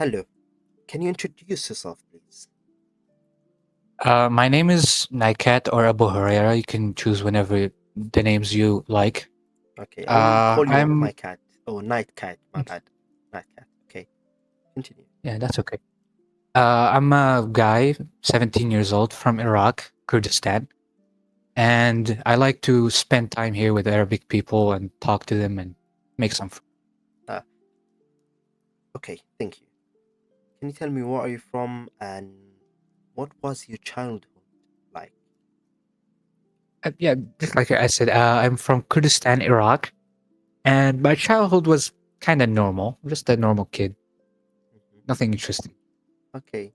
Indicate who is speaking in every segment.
Speaker 1: Hello, can you introduce yourself, please?
Speaker 2: My name is Nikat or Abu Huraira. You can choose whenever the names you like.
Speaker 1: Okay, I will call you my
Speaker 2: I'm
Speaker 1: cat. Oh, night cat, my bad. Night cat. Okay, continue.
Speaker 2: yeah, that's okay. I'm a guy, 17 years old from Iraq, Kurdistan, and I like to spend time here with Arabic people and talk to them and make some.
Speaker 1: Uh, okay, thank you. Can you tell me where are you from and what was your childhood like?
Speaker 2: Yeah, just like I said, I'm from Kurdistan, Iraq, and my childhood was kind of normal, just a normal kid,
Speaker 1: Mhm.
Speaker 2: nothing interesting.
Speaker 1: Okay,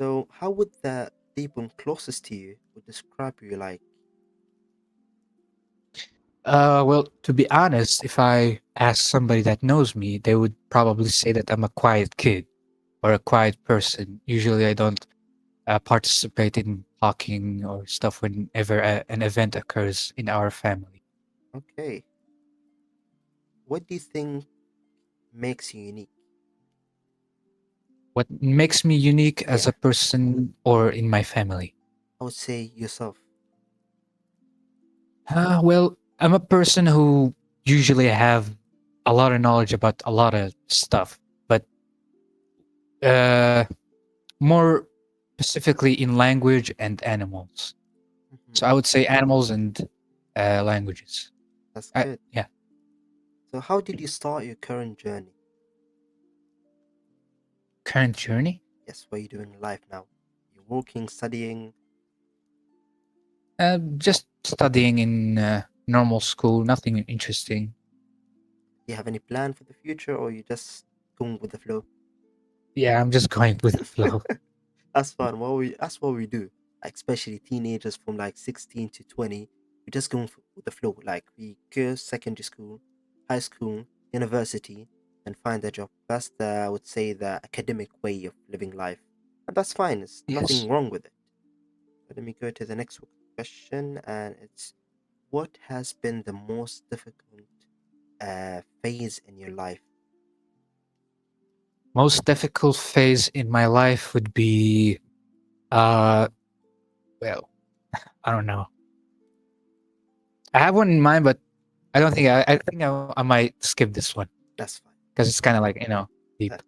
Speaker 1: so how would the people closest to you would describe you like?
Speaker 2: Well, to be honest, if I ask somebody that knows me, they would probably say that I'm a quiet kid or a quiet person. Usually, I don't participate in talking or stuff whenever an event occurs in our family.
Speaker 1: Okay, what do you think makes you unique?
Speaker 2: What makes me unique as
Speaker 1: Yeah,
Speaker 2: a person or in my family?
Speaker 1: I would say yourself.
Speaker 2: Well, I'm a person who usually have a lot of knowledge about a lot of stuff, but uh, more specifically in language and animals.
Speaker 1: Mhm.
Speaker 2: So I would say animals and languages.
Speaker 1: That's good.
Speaker 2: Yeah,
Speaker 1: So how did you start your current journey?
Speaker 2: current journey.
Speaker 1: Yes, what are you doing in life now? You're working, studying.
Speaker 2: Just studying in normal school, nothing interesting.
Speaker 1: Do you have any plan for the future, or you just going with the flow?
Speaker 2: Yeah, I'm just going with the flow.
Speaker 1: That's fun. That's what we do. Like especially teenagers from like 16 to 20, we just going with the flow. Like we go secondary school, high school, university, and find a job. That's the I would say the academic way of living life, and that's fine. There's
Speaker 2: Yes.
Speaker 1: nothing wrong with it. But let me go to the next question, and it's what has been the most difficult phase in your life?
Speaker 2: Most difficult phase in my life would be, uh, well, I don't know. I have one in mind, but I don't think I think I might skip this one
Speaker 1: That's fine.
Speaker 2: because it's kind of like deep.
Speaker 1: Okay.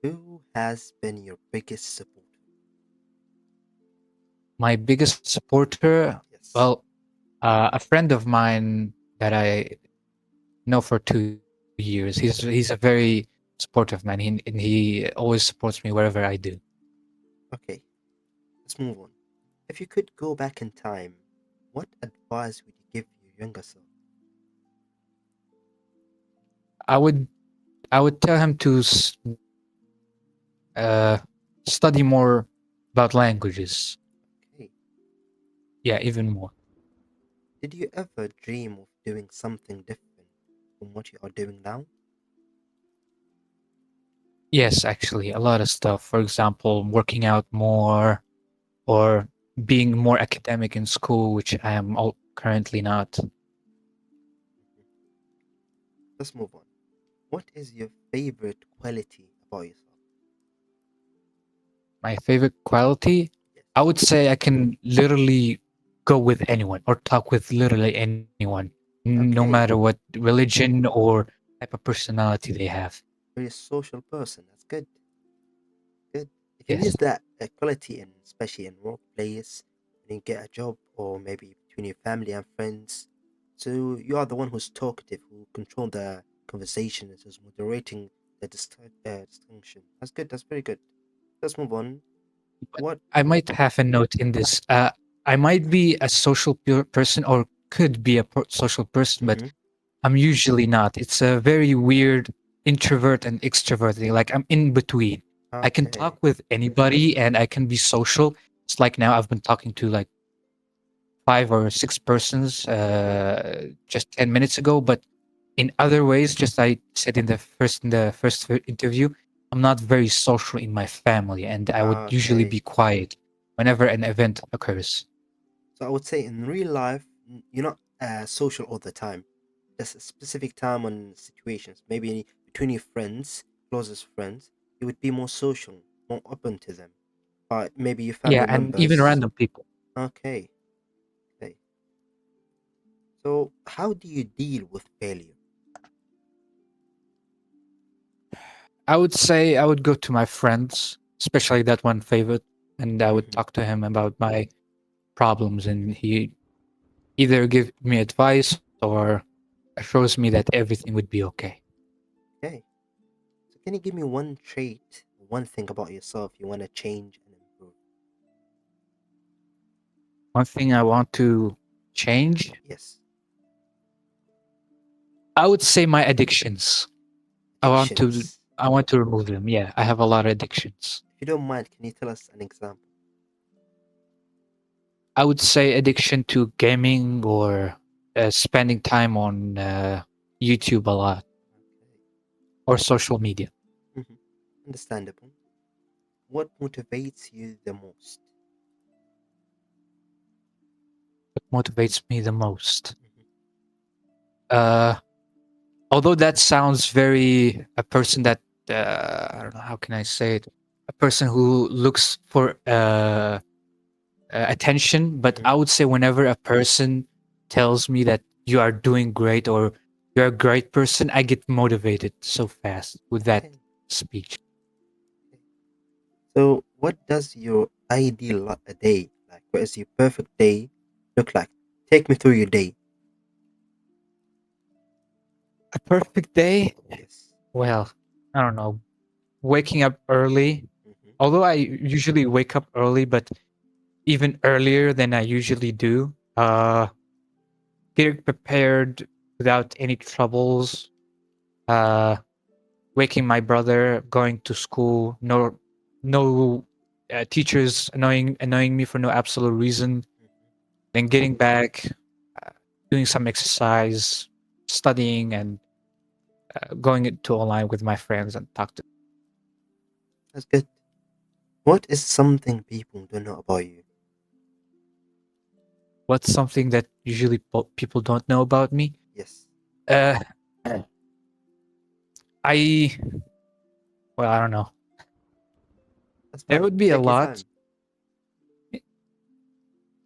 Speaker 1: Who has been your biggest supporter?
Speaker 2: My biggest supporter,
Speaker 1: Yes.
Speaker 2: well, a friend of mine that I know for 2 years. He's a very supportive man. And he always supports me wherever I do.
Speaker 1: Okay, let's move on. If you could go back in time, what advice would you give your younger self?
Speaker 2: I would I would tell him to uh, study more about languages.
Speaker 1: Okay.
Speaker 2: Yeah, even more.
Speaker 1: Did you ever dream of doing something different from what you are doing now?
Speaker 2: Yes, actually, a lot of stuff. For example, working out more or being more academic in school, which I am currently not.
Speaker 1: Mhm. Let's move on. What is your favorite quality about yourself?
Speaker 2: My favorite quality,
Speaker 1: Yes.
Speaker 2: I would say I can literally go with anyone or talk with literally anyone, no matter
Speaker 1: Okay.
Speaker 2: what religion or type of personality they have.
Speaker 1: Very social person. That's good. Good. You can
Speaker 2: Yes.
Speaker 1: use that quality in, especially in workplace, when you get a job, or maybe between your family and friends. So you are the one who's talkative, who control the conversation, and who's moderating the distinction. That's good. That's very good. Let's move on.
Speaker 2: But
Speaker 1: What?
Speaker 2: I might have a note in this. I might be a social person or could be a social person, but
Speaker 1: Mm-hmm.
Speaker 2: I'm usually not. It's a very weird introvert and extrovert thing. Like I'm in between. I can talk
Speaker 1: Okay.
Speaker 2: with anybody and I can be social. It's like now I've been talking to like 5 or 6 persons just 10 minutes ago, but in other ways, just I said in the first interview, I'm not very social in my family, and I would usually
Speaker 1: Okay.
Speaker 2: be quiet whenever an event occurs.
Speaker 1: So I would say in real life, you're not social all the time. There's a specific time on situations. Maybe between your friends, closest friends, you would be more social, more open to them. But maybe your
Speaker 2: Yeah,
Speaker 1: family
Speaker 2: and even
Speaker 1: members.
Speaker 2: random people.
Speaker 1: Okay, okay. So, how do you deal with failure?
Speaker 2: I would say I would go to my friends, especially that one favorite, and I would
Speaker 1: Hmm.
Speaker 2: talk to him about my problems, and he either give me advice or assures me that everything would be okay.
Speaker 1: Okay. So, can you give me one trait, one thing about yourself you want to change and improve?
Speaker 2: One thing I want to change,
Speaker 1: Yes.
Speaker 2: I would say my addictions. I want to
Speaker 1: Addictions.
Speaker 2: I want to remove them. Yeah, I have a lot of addictions.
Speaker 1: If you don't mind, can you tell us an example?
Speaker 2: I would say addiction to gaming or spending time on YouTube a lot or social media.
Speaker 1: Okay. Understandable. What motivates you the most?
Speaker 2: What motivates me the most?
Speaker 1: Mhm.
Speaker 2: Uh, Although that sounds very a person that I don't know how can I say it, a person who looks for attention, but
Speaker 1: Mhm.
Speaker 2: I would say whenever a person tells me that you are doing great or you're a great person, I get motivated so fast with that
Speaker 1: Okay.
Speaker 2: speech.
Speaker 1: Okay. So, what does your ideal a day like? What is your perfect day look like? Take me through your day.
Speaker 2: A perfect day?
Speaker 1: Yes.
Speaker 2: Well, I don't know. Waking up early,
Speaker 1: Hmm.
Speaker 2: although I usually wake up early, but even earlier than I usually do. Getting prepared without any troubles. Uh, Waking my brother, going to school. No teachers annoying me for no absolute reason. Then getting back, uh, doing some exercise, studying, and going into online with my friends and talk to.
Speaker 1: That's good. What is something people don't know about you?
Speaker 2: What's something that usually people don't know about me?
Speaker 1: Yes.
Speaker 2: Uh, I well, I don't know.
Speaker 1: That's
Speaker 2: There
Speaker 1: fine.
Speaker 2: would be a
Speaker 1: Take your
Speaker 2: lot.
Speaker 1: time.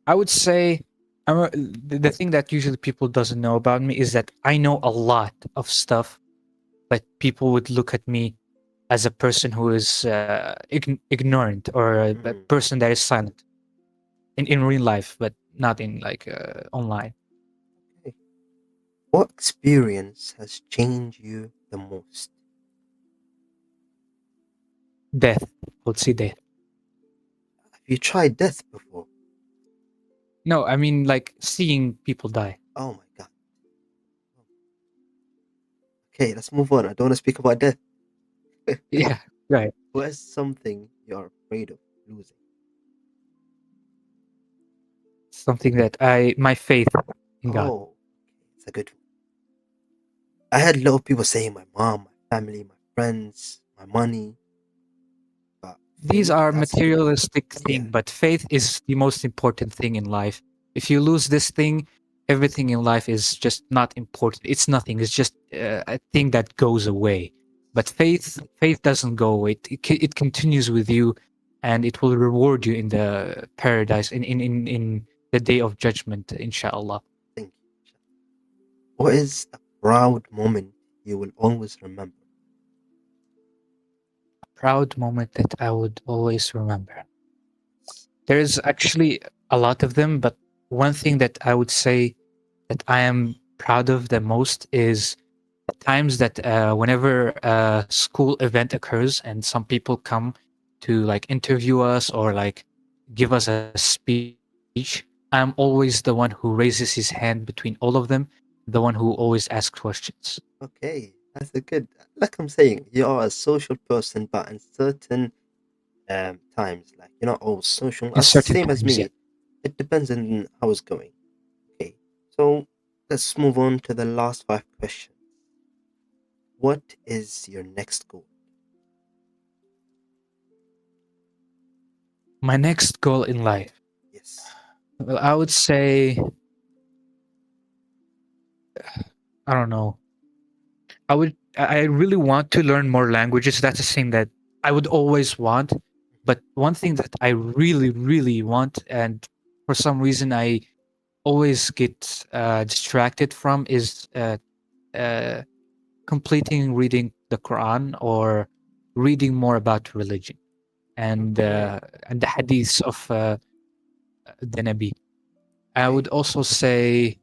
Speaker 2: I would say the thing that usually people doesn't know about me is that I know a lot of stuff, but people would look at me as a person who is ignorant or a
Speaker 1: Mm.
Speaker 2: person that is silent in real life, but not in like online.
Speaker 1: Okay. What experience has changed you the most?
Speaker 2: Death, I would say death.
Speaker 1: Have you tried death before?
Speaker 2: No, I mean like seeing people die.
Speaker 1: Oh my god. Okay, let's move on. I don't want to speak about death.
Speaker 2: Yeah, right.
Speaker 1: What is something you're afraid of losing?
Speaker 2: Something that my faith in God.
Speaker 1: Oh, it's a good one. I had a lot of people saying my mom, my family, my friends, my money, but
Speaker 2: These
Speaker 1: faith,
Speaker 2: are
Speaker 1: that's a good one.
Speaker 2: materialistic
Speaker 1: Yeah.
Speaker 2: thing, but faith is the most important thing in life. If you lose this thing, everything in life is just not important. It's nothing. It's just a thing that goes away. But faith doesn't go away. It continues with you, and it will reward you in the paradise in the day of judgment, inshallah.
Speaker 1: Thank you. What is a proud moment you will always remember?
Speaker 2: Proud moment that I would always remember. There's actually a lot of them, but one thing that I would say that I am proud of the most is the times that whenever a school event occurs and some people come to like interview us or like give us a speech, I'm always the one who raises his hand between all of them, the one who always asks questions.
Speaker 1: Okay, that's a good. Like I'm saying, you are a social person, but in certain times, like you're not always social.
Speaker 2: In
Speaker 1: As
Speaker 2: certain
Speaker 1: same as
Speaker 2: times, yeah.
Speaker 1: me, it depends on how it's going. Okay, so let's move on to the last five questions. What is your next goal?
Speaker 2: My next goal in life,
Speaker 1: Yes.
Speaker 2: well, I would say, I don't know. I really want to learn more languages. That's a thing that I would always want. But one thing that I really, really want, and for some reason I always get distracted from, is uh, completing reading the Quran or reading more about religion
Speaker 1: Okay.
Speaker 2: and the hadiths of the Nabi. I would
Speaker 1: Okay.
Speaker 2: also say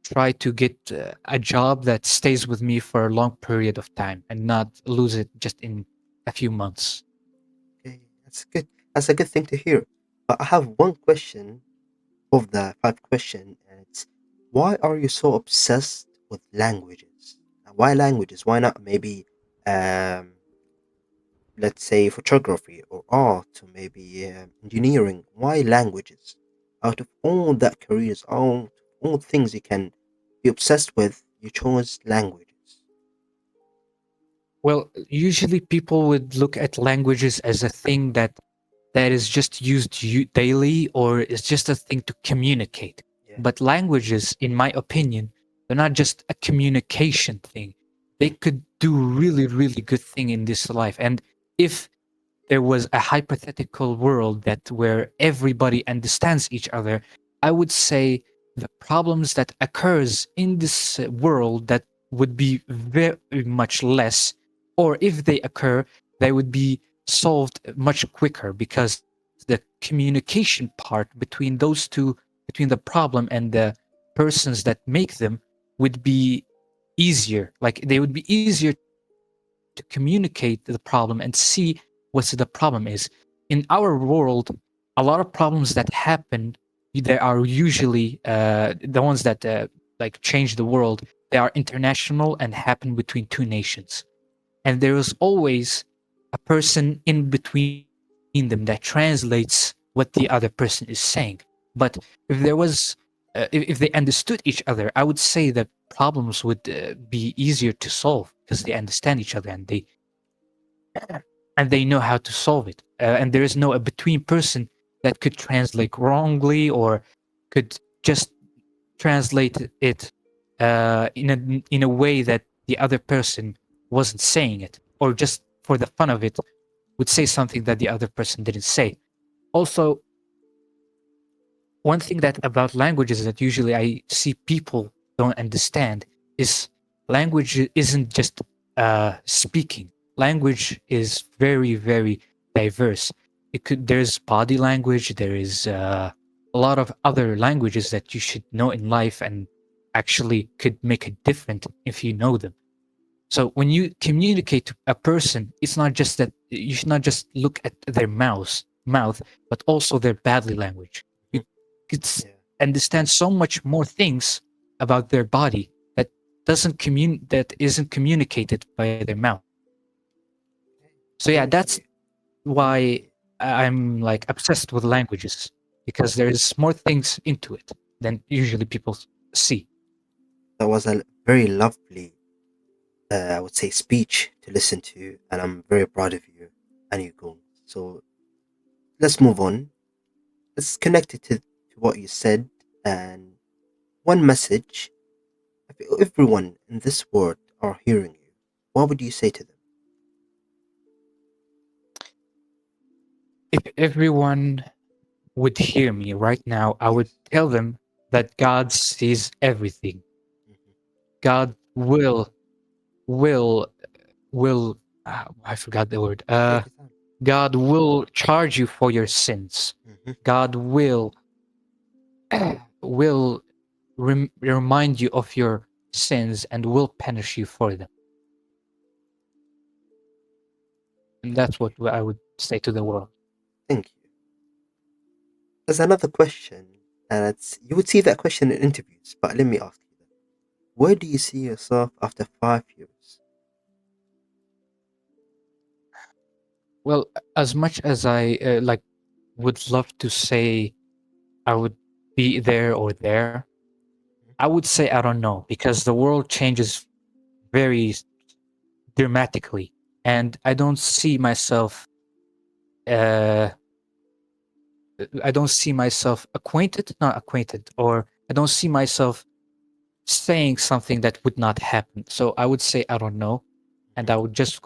Speaker 2: try to get a job that stays with me for a long period of time and not lose it just in a few months.
Speaker 1: Okay. That's good. That's a good thing to hear. But I have one question of the five question, and it's why are you so obsessed with languages? Why languages? Why not maybe um let's say photography or art or maybe engineering? Why languages? Out of all that careers, all things you can be obsessed with, you chose languages.
Speaker 2: Well, usually people would look at languages as a thing that is just used daily or is just a thing to communicate.
Speaker 1: Yeah.
Speaker 2: But languages, in my opinion, they're not just a communication thing. They could do really, really good thing in this life. And if there was a hypothetical world that where everybody understands each other, I would say the problems that occurs in this world that would be very much less, or if they occur, they would be solved much quicker because the communication part between those two, between the problem and the persons that make them, would be easier. Like they would be easier to communicate the problem and see what the problem is. In our world, a lot of problems that happen, they are usually the ones that like change the world. They are international and happen between two nations, and there is always a person in between them that translates what the other person is saying. But if there was if they understood each other, I would say that problems would be easier to solve because they understand each other and they know how to solve it. And there is no a between person that could translate wrongly or could just translate it in a way that the other person wasn't saying it, or just for the fun of it would say something that the other person didn't say. Also, one thing that about languages that usually I see people don't understand is language isn't just speaking. Language is very, very diverse. It could there's body language. There is a lot of other languages that you should know in life and actually could make a difference if you know them. So when you communicate to a person, it's not just that you should not just look at their mouth, but also their body language. You
Speaker 1: Mhm.
Speaker 2: could
Speaker 1: Yeah.
Speaker 2: understand so much more things about their body that that isn't communicated by their mouth. So yeah,
Speaker 1: Thank
Speaker 2: that's
Speaker 1: you. Thank
Speaker 2: why
Speaker 1: you.
Speaker 2: I'm like obsessed with languages because there is more things into it than usually people see.
Speaker 1: That was a very lovely, I would say, speech to listen to, and I'm very proud of you and you go. So let's move on. Let's connect it to what you said, and one message. If everyone in this world are hearing you, what would you say to them?
Speaker 2: If everyone would hear me right now, I would
Speaker 1: Yes.
Speaker 2: tell them that God sees everything.
Speaker 1: Hmm.
Speaker 2: God will will I forgot the word.
Speaker 1: Take your time.
Speaker 2: God will charge you for your sins.
Speaker 1: Hmm.
Speaker 2: God will remind you of your sins and will punish you for them. And
Speaker 1: Thank
Speaker 2: that's
Speaker 1: you.
Speaker 2: what I would say to the world.
Speaker 1: Thank you. There's another question, and it's you would see that question in interviews, but let me ask you that. Where do you see yourself after 5 years?
Speaker 2: Well, as much as I like would love to say I would be there or there, I would say I don't know because the world changes very dramatically, and uh, I don't see myself acquainted, not acquainted, or I don't see myself saying something that would not happen. So I would say I don't know. and I would just